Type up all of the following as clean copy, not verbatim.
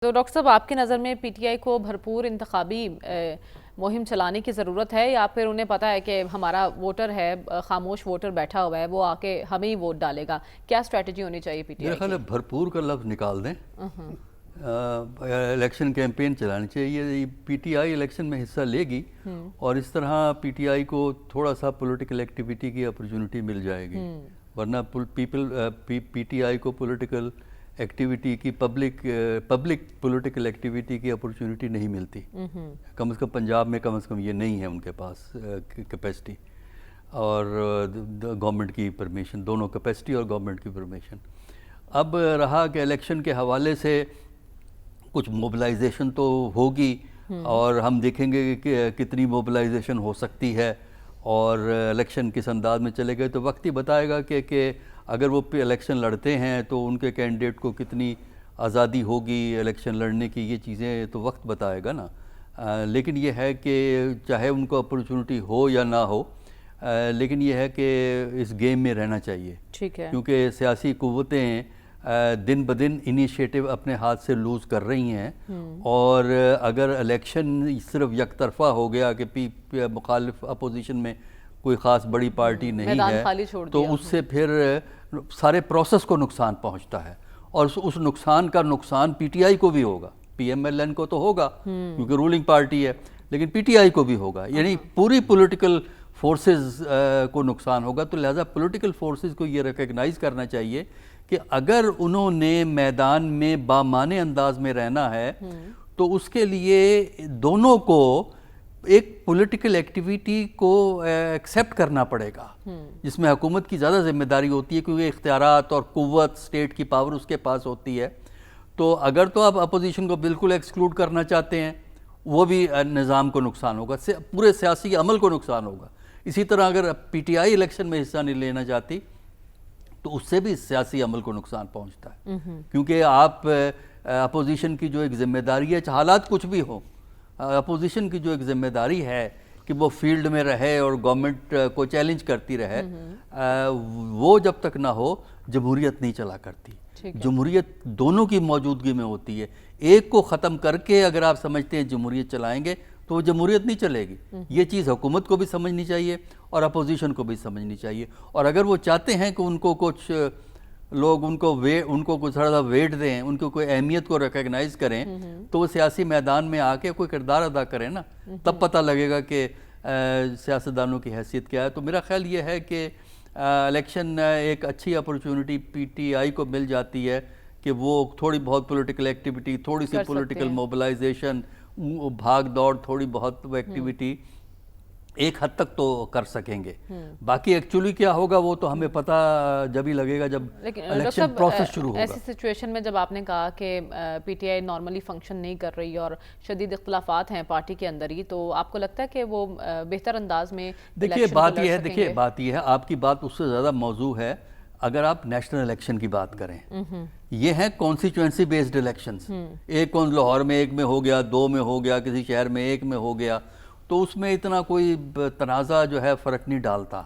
تو ڈاکٹر صاحب آپ کی نظر میں پی ٹی آئی کو بھرپور انتخابی مہم چلانے کی ضرورت ہے یا پھر انہیں پتہ ہے کہ ہمارا ووٹر ہے، خاموش ووٹر بیٹھا ہوا ہے، وہ آ کے ہمیں ہی ووٹ ڈالے گا؟ کیا اسٹریٹجی ہونی چاہیے پی ٹی میرا آئی خیال ہے کی؟ بھرپور کا لفظ نکال دیں، الیکشن کیمپین چلانی چاہیے۔ پی ٹی آئی الیکشن میں حصہ لے گی اور اس طرح پی ٹی آئی کو تھوڑا سا پولیٹیکل ایکٹیویٹی کی اپرچونٹی مل جائے گی، ورنہ پی ٹی آئی کو پولیٹیکل ایکٹیویٹی کی پبلک پولیٹیکل ایکٹیویٹی کی اپرچونٹی نہیں ملتی، کم از کم پنجاب میں کم از کم یہ نہیں ہے ان کے پاس کیپیسٹی اور گورنمنٹ کی پرمیشن، دونوں کیپیسٹی اور گورنمنٹ کی پرمیشن۔ اب رہا کہ الیکشن کے حوالے سے کچھ موبلائزیشن تو ہوگی اور ہم دیکھیں گے کہ کتنی موبلائزیشن ہو سکتی ہے اور الیکشن کس انداز میں چلے گئے تو وقت ہی بتائے گا کہ اگر وہ الیکشن لڑتے ہیں تو ان کے کینڈیڈیٹ کو کتنی آزادی ہوگی الیکشن لڑنے کی، یہ چیزیں تو وقت بتائے گا نا۔ لیکن یہ ہے کہ چاہے ان کو اپرچونٹی ہو یا نہ ہو، لیکن یہ ہے کہ اس گیم میں رہنا چاہیے، کیونکہ سیاسی قوتیں دن بدن انیشیٹو اپنے ہاتھ سے لوز کر رہی ہیں، اور اگر الیکشن صرف یک طرفہ ہو گیا کہ مخالف اپوزیشن میں کوئی خاص بڑی پارٹی نہیں ہے تو اس سے پھر سارے پروسیس کو نقصان پہنچتا ہے، اور اس نقصان کا نقصان پی ٹی آئی کو بھی ہوگا، پی ایم ایل این کو تو ہوگا کیونکہ رولنگ پارٹی ہے، لیکن پی ٹی آئی کو بھی ہوگا، یعنی پوری پولیٹیکل فورسز کو نقصان ہوگا۔ تو لہٰذا پولیٹیکل فورسز کو یہ ریکگنائز کرنا چاہیے کہ اگر انہوں نے میدان میں بامعنی انداز میں رہنا ہے تو اس کے لیے دونوں کو ایک پولیٹیکل ایکٹیویٹی کو ایکسیپٹ کرنا پڑے گا، جس میں حکومت کی زیادہ ذمہ داری ہوتی ہے کیونکہ اختیارات اور قوت، اسٹیٹ کی پاور اس کے پاس ہوتی ہے۔ تو اگر تو آپ اپوزیشن کو بالکل ایکسکلوڈ کرنا چاہتے ہیں، وہ بھی نظام کو نقصان ہوگا، پورے سیاسی عمل کو نقصان ہوگا۔ اسی طرح اگر پی ٹی آئی الیکشن میں حصہ نہیں لینا چاہتی تو اس سے بھی سیاسی عمل کو نقصان پہنچتا ہے، کیونکہ آپ اپوزیشن کی جو ایک ذمہ داری ہے، حالات کچھ بھی ہو، اپوزیشن کی جو ایک ذمہ داری ہے کہ وہ فیلڈ میں رہے اور گورنمنٹ کو چیلنج کرتی رہے، وہ جب تک نہ ہو جمہوریت نہیں چلا کرتی۔ جمہوریت دونوں کی موجودگی میں ہوتی ہے، ایک کو ختم کر کے اگر آپ سمجھتے ہیں جمہوریت چلائیں گے تو وہ جمہوریت نہیں چلے گی۔ یہ چیز حکومت کو بھی سمجھنی چاہیے اور اپوزیشن کو بھی سمجھنی چاہیے، اور اگر وہ چاہتے ہیں کہ ان کو کچھ لوگ ان کو کچھ تھوڑا سا ویٹ دیں، ان کو کوئی اہمیت کو ریکگنائز کریں، تو وہ سیاسی میدان میں آ کے کوئی کردار ادا کریں نا، تب پتہ لگے گا کہ سیاستدانوں کی حیثیت کیا ہے۔ تو میرا خیال یہ ہے کہ الیکشن ایک اچھی اپرچونٹی پی ٹی آئی کو مل جاتی ہے کہ وہ تھوڑی بہت پولیٹیکل ایکٹیویٹی، تھوڑی سی پولیٹیکل موبلائزیشن، بھاگ دوڑ، تھوڑی بہت ایکٹیویٹی ایک حد تک تو کر سکیں گے۔ باقی ایکچولی کیا ہوگا وہ تو ہمیں پتہ جب ہی لگے گا جب الیکشن پروسیس شروع ہوگا۔ ایسی سچویشن میں جب آپ نے کہا کہ P T I normally function نہیں کر رہی اور شدید اختلافات ہیں پارٹی کے اندر ہی، تو آپ کو لگتا ہے کہ وہ بہتر انداز میں دیکھیے بات یہ ہے، آپ کی بات اس سے زیادہ موضوع ہے۔ اگر آپ نیشنل الیکشن کی بات کریں، یہ ہیں کانسٹیچوئنسی بیسڈ الیکشنز، ایک لاہور میں ایک میں ہو گیا، دو میں ہو گیا، کسی شہر میں ایک میں ہو گیا، تو اس میں اتنا کوئی تنازع جو ہے فرق نہیں ڈالتا۔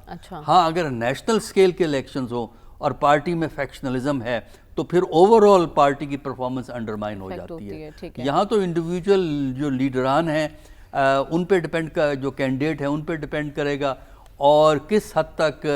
ہاں اگر نیشنل سکیل کے الیکشنز ہوں اور پارٹی میں فیکشنلزم ہے تو پھر اوورآل پارٹی کی پرفارمنس انڈرمائن ہو جاتی ہے۔ یہاں تو انڈیویجول جو لیڈران ہیں ان پہ ڈیپینڈ، جو کینڈیڈیٹ ہیں ان پہ ڈیپینڈ کرے گا، اور کس حد تک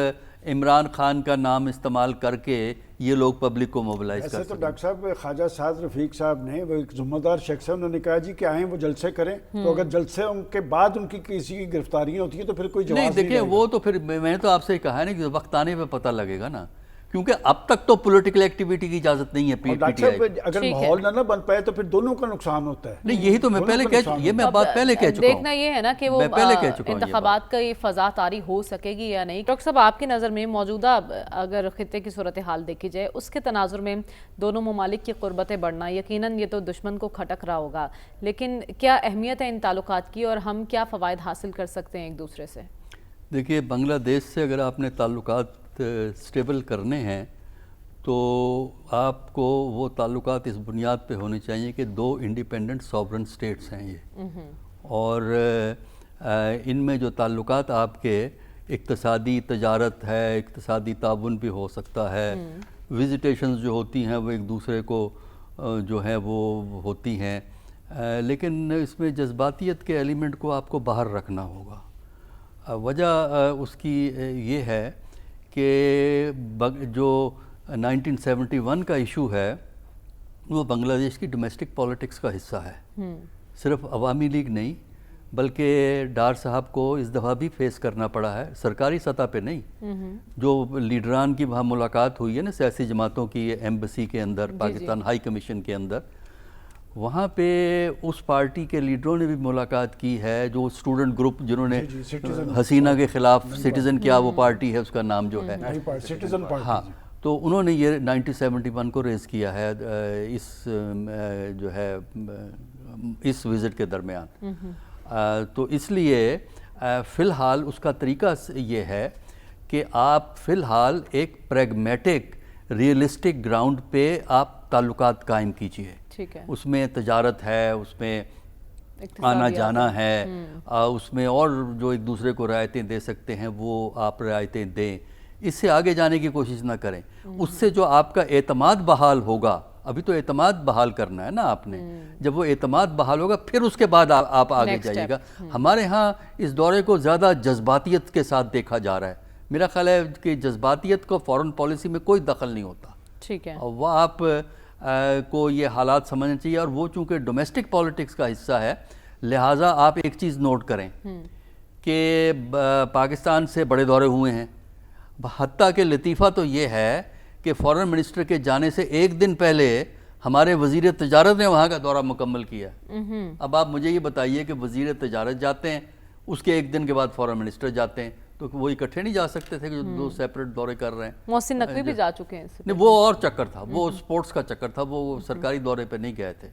عمران خان کا نام استعمال کر کے یہ لوگ پبلک کو موبلائز کر سکتے ہیں۔ ایسے تو ڈاکٹر صاحب خواجہ سعد رفیق صاحب نے، وہ ایک ذمہ دار شخص ہے، انہوں نے کہا جی کہ آئیں وہ جلسے کریں، تو اگر جلسے ان کے بعد ان کی کسی کی گرفتاریاں ہوتی ہیں تو پھر کوئی جواز نہیں دیکھیں وہ تو پھر میں نے تو آپ سے کہا ہے نا کہ وقت آنے پہ پتہ لگے گا نا، کیونکہ اب تک تو پولیٹیکل ایکٹیویٹی کی اجازت نہیں ہے پی ٹی آئی۔ اگر ماحول نہ بن پائے تو پھر دونوں کا نقصان ہوتا ہے۔ نہیں یہی تو میں پہلے یہ میں بات پہلے کہہ چکا ہوں۔ دیکھنا یہ ہے نا کہ وہ انتخابات کا یہ فضا طاری ہو سکے گی یا نہیں۔ ڈاکٹر صاحب آپ کی نظر میں موجودہ اگر خطے کی صورتحال دیکھی جائے، اس کے تناظر میں دونوں ممالک کی قربتیں بڑھنا، یقیناً یہ تو دشمن کو کھٹک رہا ہوگا، لیکن کیا اہمیت ہے ان تعلقات کی اور ہم کیا فوائد حاصل کر سکتے ہیں ایک دوسرے سے؟ دیکھیے بنگلہ دیش سے اگر آپ نے تعلقات سٹیبل کرنے ہیں تو آپ کو وہ تعلقات اس بنیاد پہ ہونے چاہیے کہ دو انڈیپینڈنٹ سوورن سٹیٹس ہیں یہ، اور ان میں جو تعلقات آپ کے اقتصادی تجارت ہے، اقتصادی تعاون بھی ہو سکتا ہے، وزیٹیشنز جو ہوتی ہیں وہ ایک دوسرے کو جو ہے وہ ہوتی ہیں، لیکن اس میں جذباتیت کے ایلیمنٹ کو آپ کو باہر رکھنا ہوگا۔ وجہ اس کی یہ ہے کہ جو 1971 کا ایشو ہے وہ بنگلہ دیش کی ڈومیسٹک پالیٹکس کا حصہ ہے، صرف عوامی لیگ نہیں بلکہ ڈار صاحب کو اس دفعہ بھی فیس کرنا پڑا ہے، سرکاری سطح پہ نہیں، جو لیڈران کی وہاں ملاقات ہوئی ہے نا سیاسی جماعتوں کی ایمبسی کے اندر، پاکستان ہائی کمیشن کے اندر، وہاں پہ اس پارٹی کے لیڈروں نے بھی ملاقات کی ہے، جو اسٹوڈنٹ گروپ جنہوں نے حسینہ کے خلاف سٹیزن کیا وہ پارٹی ہے اس کا نام جو ہے، سٹیزن پارٹی، ہاں، تو انہوں نے یہ 1971 کو ریز کیا ہے اس جو ہے اس وزٹ کے درمیان۔ تو اس لیے فی الحال اس کا طریقہ یہ ہے کہ آپ فی الحال ایک پریگمیٹک ریئلسٹک گراؤنڈ پہ آپ تعلقات قائم کیجئے، اس میں تجارت ہے، اس میں آنا جانا ہے، اس میں اور جو ایک دوسرے کو رعایتیں دے سکتے ہیں وہ آپ رعایتیں دیں، اس سے آگے جانے کی کوشش نہ کریں۔ اس سے جو آپ کا اعتماد بحال ہوگا، ابھی تو اعتماد بحال کرنا ہے نا آپ نے، جب وہ اعتماد بحال ہوگا پھر اس کے بعد آپ آگے جائیے گا۔ ہمارے ہاں اس دورے کو زیادہ جذباتیت کے ساتھ دیکھا جا رہا ہے، میرا خیال ہے کہ جذباتیت کو فورن پالیسی میں کوئی دخل نہیں ہوتا، ٹھیک ہے، وہ آپ کو یہ حالات سمجھنا چاہیے، اور وہ چونکہ ڈومیسٹک پالیٹکس کا حصہ ہے لہٰذا آپ ایک چیز نوٹ کریں کہ پاکستان سے بڑے دورے ہوئے ہیں، حتیٰ کہ لطیفہ تو یہ ہے کہ فورن منسٹر کے جانے سے ایک دن پہلے ہمارے وزیر تجارت نے وہاں کا دورہ مکمل کیا۔ اب آپ مجھے یہ بتائیے کہ وزیر تجارت جاتے ہیں، اس کے ایک دن کے بعد فورن منسٹر جاتے ہیں، تو وہ اکٹھے نہیں جا سکتے تھے کہ جو دو سیپریٹ دورے کر رہے ہیں؟ محسن نقوی بھی جا چکے ہیں، نہیں، وہ اور چکر تھا، وہ سپورٹس کا چکر تھا، وہ سرکاری دورے پہ نہیں گئے تھے،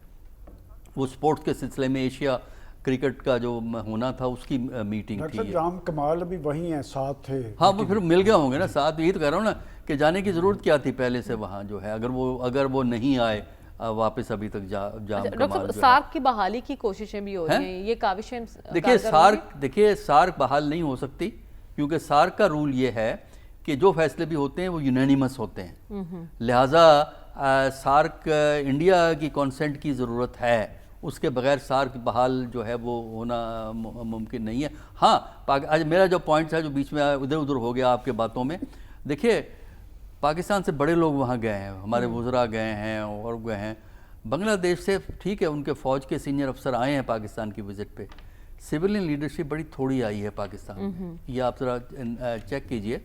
وہ سپورٹس کے سلسلے میں ایشیا کرکٹ کا جو ہونا تھا اس کی میٹنگ تھی۔ ڈاکٹر رام کمال بھی وہیں ہیں، ساتھ تھے۔ ہاں، وہ پھر مل گئے ہوں گے نا ساتھ، یہی تو کہہ رہا ہوں نا کہ جانے کی ضرورت کیا تھی پہلے سے وہاں جو ہے، اگر وہ نہیں آئے واپس ابھی تک جام کمال جو ہے۔ سارک کی بحالی کی کوششیں بھی ہو رہی ہیں، یہ کاوشیں دیکھیے سارک بحال نہیں ہو سکتی، کیونکہ سارک کا رول یہ ہے کہ جو فیصلے بھی ہوتے ہیں وہ یونینیمس ہوتے ہیں، لہٰذا سارک انڈیا کی کانسنٹ کی ضرورت ہے، اس کے بغیر سارک بحال جو ہے وہ ہونا ممکن نہیں ہے۔ ہاں، آج میرا جو پوائنٹ ہے جو بیچ میں ادھر ادھر ہو گیا آپ کے باتوں میں، دیکھیے پاکستان سے بڑے لوگ وہاں گئے ہیں، ہمارے وزراء گئے ہیں اور گئے ہیں، بنگلہ دیش سے ٹھیک ہے ان کے فوج کے سینئر افسر آئے ہیں پاکستان کی وزٹ پہ، سویلین لیڈرشپ بڑی تھوڑی آئی ہے پاکستان میں، یہ آپ ذرا چیک کیجئے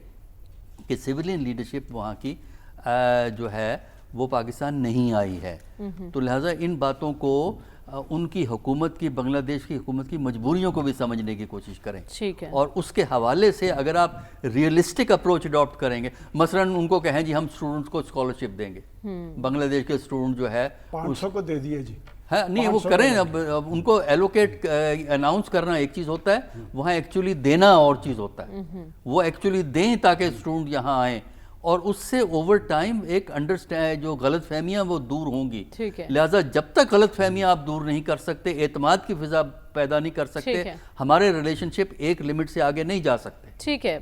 کہ سویلین لیڈرشپ وہاں کی جو ہے وہ پاکستان نہیں آئی ہے، تو لہٰذا ان باتوں کو ان کی حکومت کی، بنگلہ دیش کی حکومت کی مجبوریوں کو بھی سمجھنے کی کوشش کریں، اور اس کے حوالے سے اگر آپ ریئلسٹک اپروچ اڈاپٹ کریں گے، مثلاً ان کو کہیں جی ہم اسٹوڈنٹس کو اسکالرشپ دیں گے، بنگلہ دیش کے اسٹوڈنٹ جو ہے 500 کو دے دیے جی، ہے نہیں وہ کریں، اب ان کو ایلوکیٹ اناؤنس کرنا ایک چیز ہوتا ہے، وہاں ایکچولی دینا اور چیز ہوتا ہے، وہ ایکچولی دیں تاکہ اسٹوڈنٹ یہاں آئیں، اور اس سے اوور ٹائم ایک انڈرسٹینڈ جو غلط فہمیاں وہ دور ہوں گی، لہٰذا جب تک غلط فہمیاں آپ دور نہیں کر سکتے، اعتماد کی فضا پیدا نہیں کر سکتے، ہمارے ریلیشن شپ ایک لمٹ سے آگے نہیں جا سکتے۔ ٹھیک ہے،